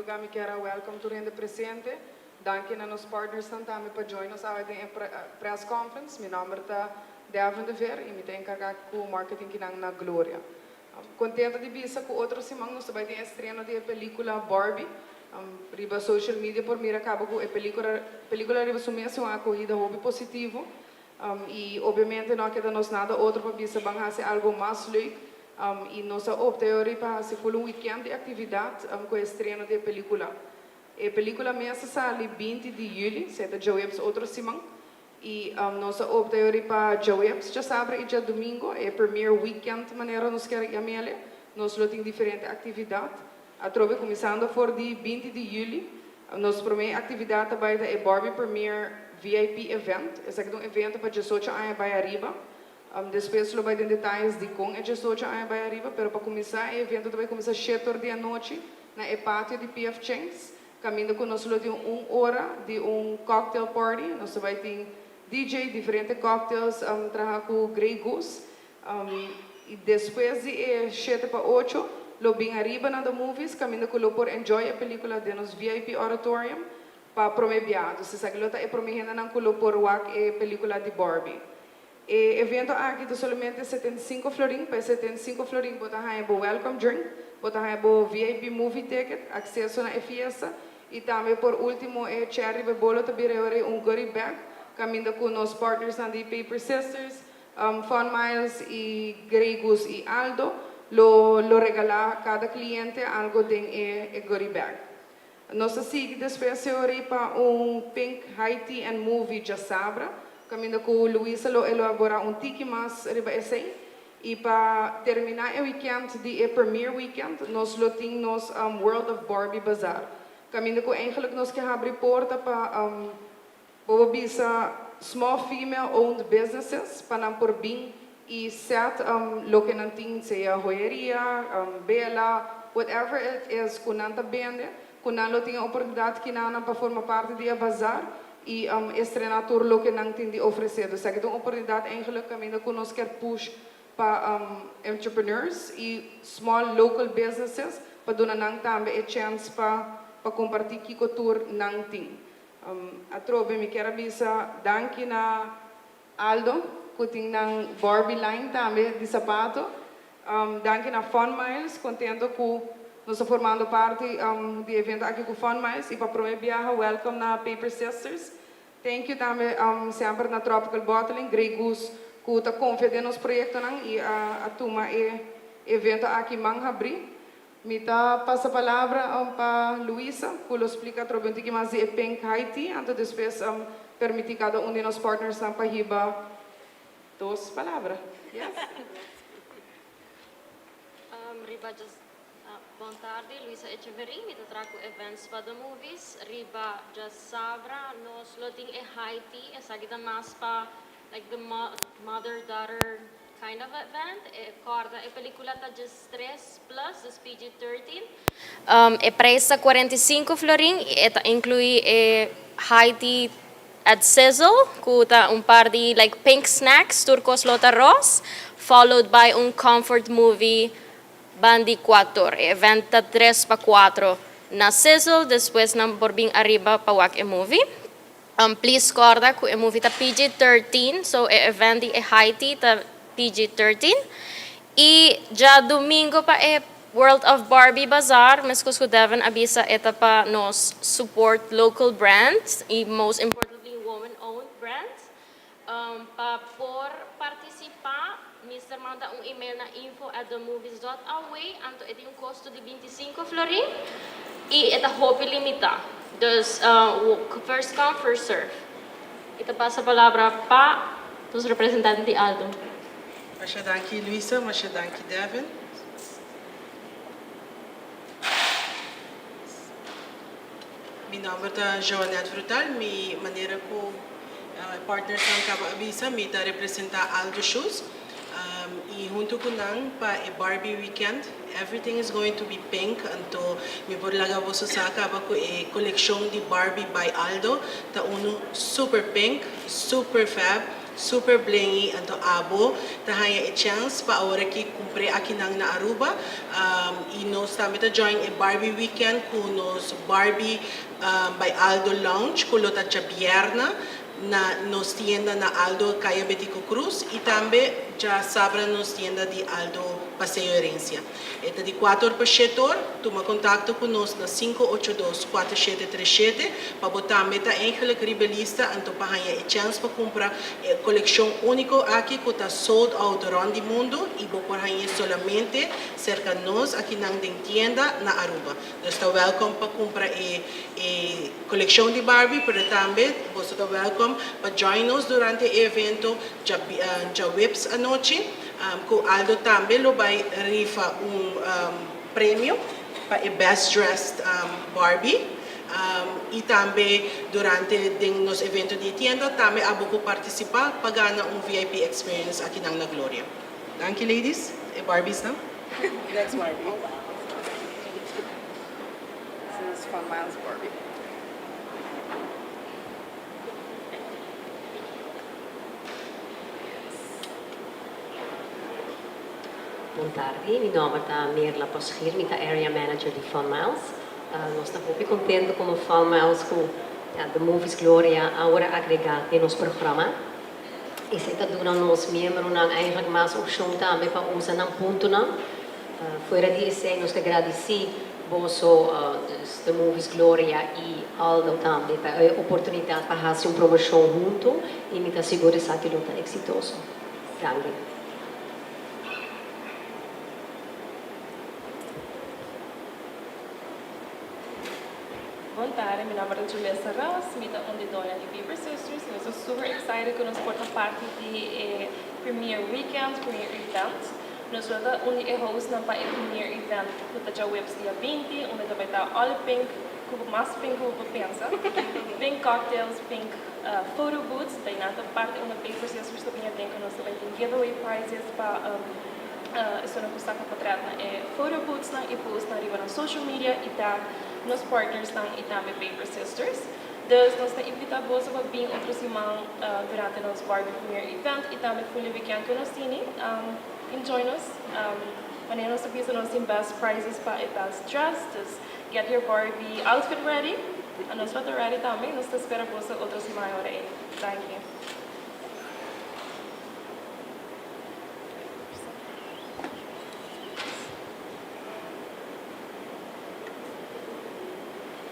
kami kera welcome to rende presente. Danke na nos partners também para join us out em press conference. Meu nome é Devin de Ver e me tem encarregado com marketing kinang na Gloria. Contenta de visa com outro simang nós vai ter estreno de película Barbie. Riba social media por mira acaba com a película riba sumia-se uma acolhida hobby positivo. E obviamente não queda nos nada outro para visa bang hace algo mais leuk. E nós optamos para fazer um weekend de atividade com o estreno de película. A película mesmo sai 20 de julho, será Joebs outro semana. E nós optamos para Joebs, já sabe, e já domingo, é o primeiro weekend, maneira nós queremos amele. Nós temos diferentes atividades. A trove começando por de 20 de julho, nós promete atividade para a Barbie Premiere VIP event. Esse é um evento para 18 anos para arriba. Depois lo vai ter detalhes de como é 18 anos para arriba, mas para começar, o evento vai começar às 7 horas da noite, na pátio de PF Chang's. Caminho com nós temos 1 hora de cocktail party, nós vai ter DJ, diferentes cocktails, trabalhar com Grey Goose. E depois de 7 para 8, lo bem arriba na movies, caminho com lo por enjoy a película de nos VIP auditorium para promebiado. Se sabe lo tá prometiendo não com lo por wak a película de Barbie. O evento aqui é somente 75 florin, para 75 florin botar aí o welcome drink, botar aí o VIP movie ticket, acesso na fiesta e também por último é cherry bebolo também é goodie bag, caminho com os partners na Paper Sisters, Fun Miles e Grey Goose e Aldo, lo regalar a cada cliente algo de goodie bag. Nós seguimos depois para Pink Haiti and Movie já sabra. Caminho com Luísa lo elaborar tiki mais riba esse e para terminar o weekend de premier weekend nós temos World of Barbie Bazaar. Caminho com eigenlijk nós que abrir porta para bisa small female owned businesses para por bem e set lo que não tem seja joieria, bela, whatever it is kunanta vende, kunalo tem a oportunidade que não para formar parte de bazar. E estrenar tudo o que não tem de oferecer. Dus é uma oportunidade eigenlijk caminho que nós quer push para entrepreneurs e small local businesses para dar não também a chance para compartilhar que cultura não tem. A trove me quero avisar danke na Aldo que tem na Barbie line também de sapato. Danke na Fun Miles, contento que nós estamos formando parte do evento aqui com Fun Miles e para promover viagem, welcome na Paper Sisters. Thank you também sempre na Tropical Bottling, Grey Goose, que está confiando nos projetos e a turma evento aqui em abrir. Me passa a palavra para Luísa, que lo explica sobre o que mais é Pink Haiti, antes depois permitir cada um de nossos partners para riba 2 palavras. Yes. Riba Boa tarde, Luísa Echeverri, me trago events para movies. Riba just sabra, nos loting Haiti, sagita mas pa like the mother-daughter kind of event. Corta película ta just 3 plus, just PG-13. Preço 45 florin, eta inclui Haiti at Sizzle, kuta par de like pink snacks, turcos lota ros, followed by comfort movie Bandi 4, evento 3 para 4 na Sizzle, depois na por bem arriba para wak movie. Please corda que o movie tá PG-13, so event de Haiti tá PG-13. E já domingo pa World of Barbie Bazaar, mas que Devon avisa eta pa nos support local brands e most importantly woman-owned brands. Pa por participar Mr. manda email na info@themovies.away, anto ito custo de 25 florin e ito hobby limita. Dus first come, first serve. Ito passa a palavra para os representantes de Aldo. Masya danki Luisa, masya danki Devin. Mi nome é Joanette Frutal, mi maneira ko partners ng Kaba-Avisa, mi ta representa Aldo Shoes. E junto com nang pa Barbie weekend, everything is going to be pink. Anto mi borlaga voso sa acaba ko collection de Barbie by Aldo, ta uno super pink, super fab. super blingy anto abo tahaya a chance pa ahora que cumpre aqui na Aruba e nós também tá join a Barbie weekend com nos Barbie by Aldo Lounge com lota bierna na nos tienda na Aldo Calle Betico Cruz e também já sabra nos tienda de Aldo Passeio Herencia. Eta de 4 para 7 horas, toma contato conosco na 582-4737 para botar meta eigenlijk ribelista anto para ganhar a chance para comprar a coleção única aqui que está sold out durante o mundo e vou por ganhar solamente cerca de nós aqui na tienda na Aruba. Então está welcome para comprar a coleção de Barbie, mas também você está welcome para join nos durante o evento já webs a noite. Com Aldo também lo vai rifa prêmio para a Best Dressed Barbie e também durante nos eventos de tienda também vou participar para ganhar VIP experience aqui na Glória. Thank you, ladies. Barbies now. Next Barbie. This is Fun Miles Barbie. Boa tarde, meu nome é Mirla Pasquir, sou a Area Manager de Fun Miles. Nós estamos muito contentes com o Fun Miles, com a Movies Gloria, agora agregada em nosso programa. E se está dando nos membros, eigenlijk mais opção também para usar no ponto. Fora disso, nós agradecemos a Movies Gloria e Aldo também para a oportunidade para fazer uma promoção junto e me asseguro que está exitoso. Obrigada. Boa tarde, meu nome é Julia Serras, sou de dona de Paper Sisters. Eu estou super excited que nós porta parte de Premier Weekend, Premier Event. Nós vamos ter host na Premier Event, que está webs dia 20, onde vai estar all pink, como mais pink como você pensa. Pink cocktails, pink photo booths, daí na parte onde Paper Sisters também tem que nós também tem giveaway prizes para isso não custa para trás, photo booths e post na riba na social media e tá nos partners ng Itame Paper Sisters. Dus nós invitamos para vir outra semana durante nosso Barbie Premier Event. Itame Fully Weekend que nós temos. Enjoy nos. Maneira nós sabemos nós temos best prizes para a best dress. Dus get your Barbie outfit ready. A nós vamos ready também. Nós esperamos outra semana agora aí. Thank you.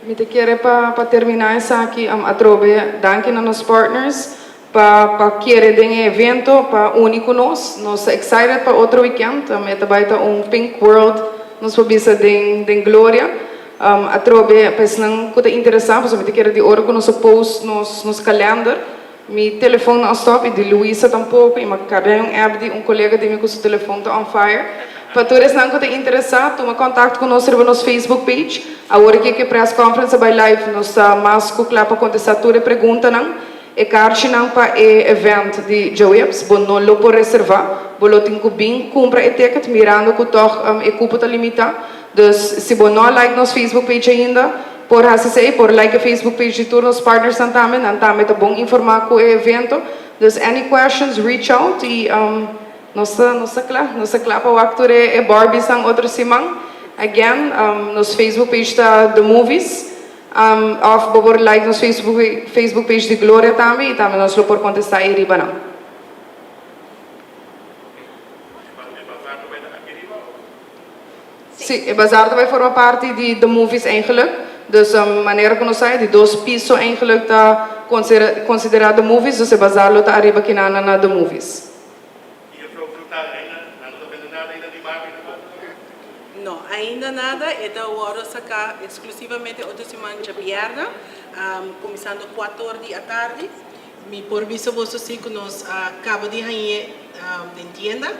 Me te quero para terminar isso aqui a trove, danke a nos partners para querer den evento para único nós excited para outro weekend, me te vai Pink World nos pobisa den Glória, a trove pois não que te interessar, pois me te quero de hora que nos post nos calendar, mi telefone não stop e de Luísa tampouco e me carrega app de colega de mim com seu telefone tá on fire. Para todos que te interessar, toma contato conosco no nosso Facebook page. Agora que press conference vai live, nós mais com para contestar toda pergunta não. E carte não para o evento de Joebs, bom não lo por reservar, bom lo tem que bem compra o ticket mirando que toch e cupo tá limitado. Dus se bom não like nosso Facebook page ainda, por assim por like o Facebook page de todos os partners também, também tá bom informar com o evento. Dus any questions, reach out e nossa clapa o actor é Barbie sang outra semana. Again, nos Facebook page está The Movies. Of por like nos Facebook page de Glória também e também nós lo por contestar aí riba não. Sim, o bazar vai formar parte de The Movies eigenlijk. Dus maneira que nós sai de 2 pisos eigenlijk tá considerado The Movies, dus o bazar lo tá arriba aqui na The Movies. Não, ainda nada, então agora sacar exclusivamente outra semana de viernes, começando 4 horas da tarde. Me por visto você sim que nós acaba de ganhar de tienda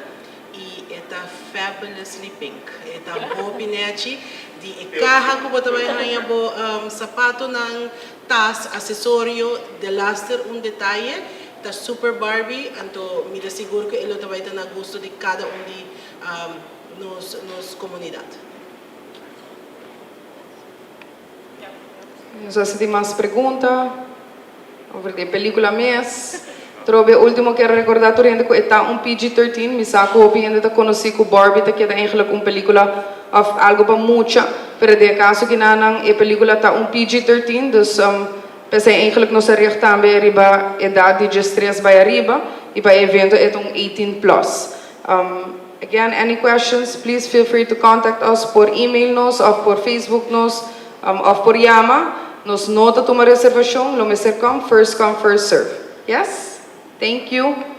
e está fabulously pink. Está bom pinete de carro que você vai ganhar sapato ng tas, acessório, de laster detalhe. Está super Barbie, então me asseguro que ele vai ter na gosto de cada de nos comunidade. Nós temos mais perguntas sobre a película mês. Trobe, último quero recordar que está PG-13, mi saco hopi ainda conheci com Barbie, que é eigenlijk película of algo para mucha, pero de caso que nanang película está PG-13, dus pensei eigenlijk não seria também riba idade de stress vai arriba e para evento é 18 plus. Again, any questions, please feel free to contact us por email nos, or por Facebook nos, or por Yama. Nos nota uma reservação, lo me come, first serve. Yes? Thank you.